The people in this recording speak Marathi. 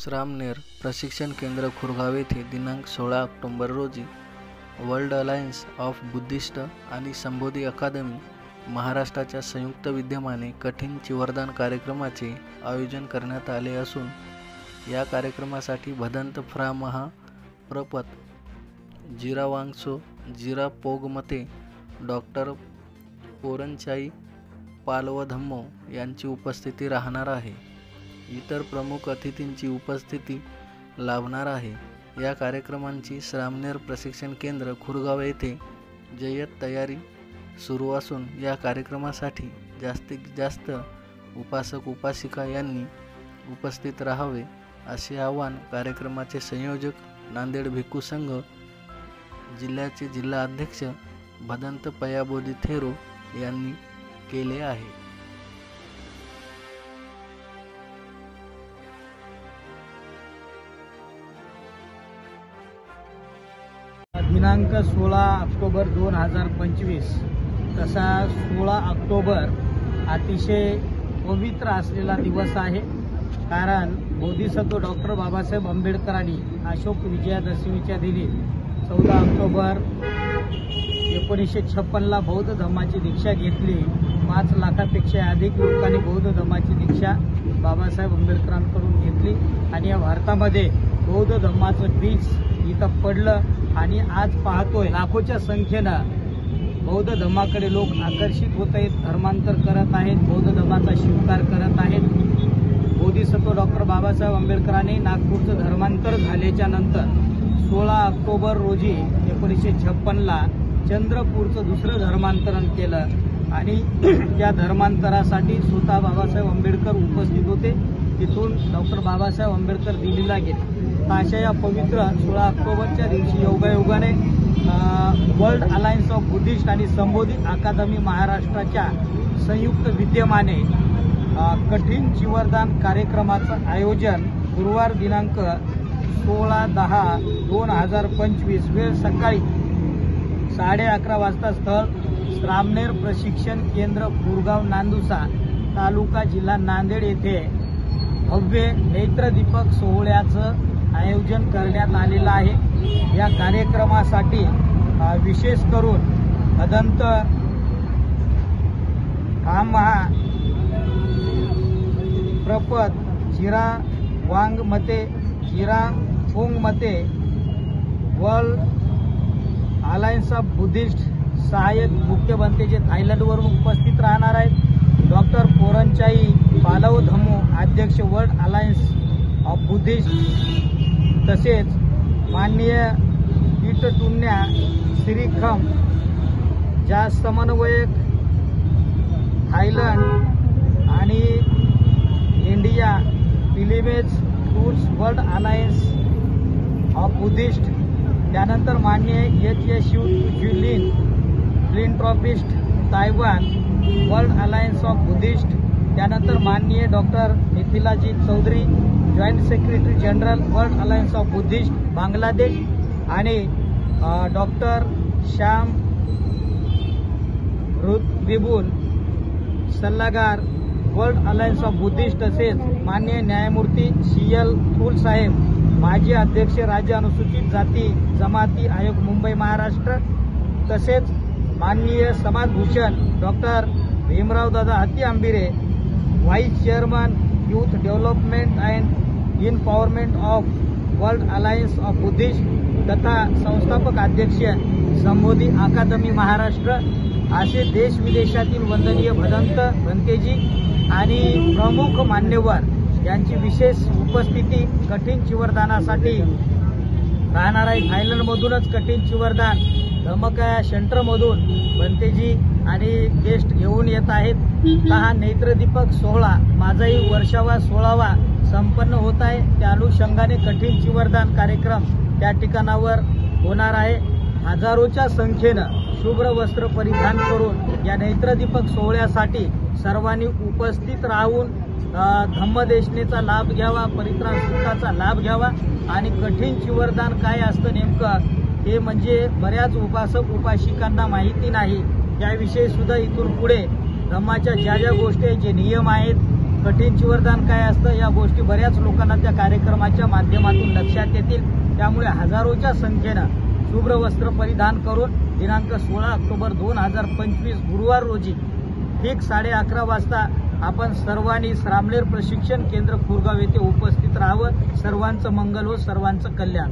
श्रामनेर प्रशिक्षण केंद्र खुरगाव येथे दिनांक 16 ऑक्टोबर रोजी वर्ल्ड अलायन्स ऑफ बुद्धिस्ट आणि संबोधी अकादमी महाराष्ट्राच्या संयुक्त विद्यमाने कठीण चिवरदान कार्यक्रमाचे आयोजन करण्यात आले असून या कार्यक्रमासाठी भदंत फ्रा महा प्रपत जिरा वांगसो जिरा पोगमते डॉक्टर पोरंचाई पालवधम्मो यांची उपस्थिती राहणार आहे। इतर प्रमुख अतिथींची उपस्थिती लाभणार आहे। या कार्यक्रमांची श्रामनेर प्रशिक्षण केंद्र खुरगाव येथे जय्यत तयारी सुरू असून या कार्यक्रमासाठी जास्तीत जास्त उपासक उपासिका यांनी उपस्थित राहावे असे आवाहन कार्यक्रमाचे संयोजक नांदेड भिक्खू संघ जिल्ह्याचे जिल्हा अध्यक्ष भदंत पयाबोधी थेरो यांनी केले आहे। दिनांक 16 ऑक्टोबर 2025 तसा 16 ऑक्टोबर अतिशय पवित्र असलेला दिवस आहे। कारण बोधिसत्व डॉक्टर बाबासाहेब आंबेडकरांनी अशोक विजयादशमीच्या दिनी 14 ऑक्टोबर 1956ला बौद्ध धर्माची दीक्षा घेतली। 5 लाखापेक्षा अधिक लोकांनी बौद्ध धर्माची दीक्षा बाबासाहेब आंबेडकरांकडून घेतली आणि या भारतामध्ये बौद्ध धर्माचं बीज इथं पडलं आणि आज पाहतोय लाखोच्या संख्येनं बौद्ध धर्माकडे लोक आकर्षित होत आहेत, धर्मांतर करत आहेत, बौद्ध धर्माचा स्वीकार करत आहेत। बोधिसत्व डॉक्टर बाबासाहेब आंबेडकरांनी नागपूरचं धर्मांतर झाल्याच्या नंतर 16 ऑक्टोबर रोजी 1956ला चंद्रपूरचं दुसरं धर्मांतरण केलं आणि त्या धर्मांतरासाठी स्वतः बाबासाहेब आंबेडकर उपस्थित होते। तिथून डॉक्टर बाबासाहेब आंबेडकर दिल्लीला गेले। अशा या पवित्र 16 ऑक्टोबरच्या दिवशी योगायोगाने वर्ल्ड अलायन्स ऑफ बुद्धिस्ट आणि संबोधी अकादमी महाराष्ट्राच्या संयुक्त विद्यमाने कठीण चिवरदान कार्यक्रमाचं आयोजन गुरुवार दिनांक 16/10/2025 वेळ सकाळी 11:30 वाजता स्थळ श्रामनेर प्रशिक्षण केंद्र खुरगाव नांदुसा तालुका जिल्हा नांदेड येथे भव्य नेत्रदीपक सोहळ्याचं आयोजन करण्यात आलेलं आहे। या कार्यक्रमासाठी विशेष करून भदंत महा प्रपत जिरा वांगमते जिरा पोंगमते वर्ल्ड अलायन्स ऑफ बुद्धिस्ट सहाय्यक मुख्य बनतेचे थायलंडवरून उपस्थित राहणार आहेत। डॉक्टर पोरंचाई पालवधम्मो अध्यक्ष वर्ल्ड अलायन्स ऑफ बुद्धिस्ट तसेच माननीय ईटटुन्या श्रीखम ज्या समन्वयक थायलंड आणि India pilgrimage tours world alliance of Buddhist, त्यानंतर माननीय H Julin philanthropist Taiwan world alliance of Buddhist, त्यानंतर माननीय doctor Mithilaji Chaudhary joint secretary general world alliance of Buddhist Bangladesh आणि डॉक्टर श्याम रुद्रिबुन सल्लागार वर्ल्ड अलायन्स ऑफ बुद्धिस्ट तसेच माननीय न्यायमूर्ती CL थूल साहेब माजी अध्यक्ष राज्य अनुसूचित जाती जमाती आयोग मुंबई महाराष्ट्र तसेच माननीय समाजभूषण doctor Bhimrao Dada Hatti Ambire vice chairman youth development and empowerment of world alliance of Buddhist तथा संस्थापक अध्यक्ष संबोधी अकादमी महाराष्ट्र असे देश विदेशातील वंदनीय भदंत भंतेजी आणि प्रमुख मान्यवर यांची विशेष उपस्थिती कठीण चिवरदानासाठी राहणार आहे। थायलंडमधूनच कठीण चिवरदान धमकाया सेंटरमधून भंतेजी आणि गेस्ट येऊन येत आहेत। हा नेत्रदीपक सोहळा माझाही वर्षावा 16वा संपन्न होत आहे। त्या अनुषंगाने कठीण चिवरदान कार्यक्रम त्या ठिकाणावर होणार आहे। हजारोच्या संख्येनं शुभ्र वस्त्र परिधान करून या नेत्रदीपक सोहळ्यासाठी सर्वांनी उपस्थित राहून धम्मदेशनेचा लाभ घ्यावा, परित्राण सुखाचा लाभ घ्यावा आणि कठीण चिवरदान काय असतं नेमकं हे म्हणजे बऱ्याच उपासक उपासिकांना माहिती नाही। याविषयी सुद्धा इथून पुढे धम्माच्या ज्या ज्या गोष्टी जे नियम आहेत कठीणचे वरदान काय असतं या गोष्टी बऱ्याच लोकांना त्या कार्यक्रमाच्या माध्यमातून लक्षात येतील। त्यामुळे हजारोच्या संख्येनं शुभ्र वस्त्र परिधान करून दिनांक 16 ऑक्टोबर 2025 गुरुवार रोजी ठीक 11:30 वाजता आपण सर्वांनी रामलेर प्रशिक्षण केंद्र खुरगाव येथे उपस्थित राहावं। सर्वांचं मंगल हो, सर्वांचं कल्याण।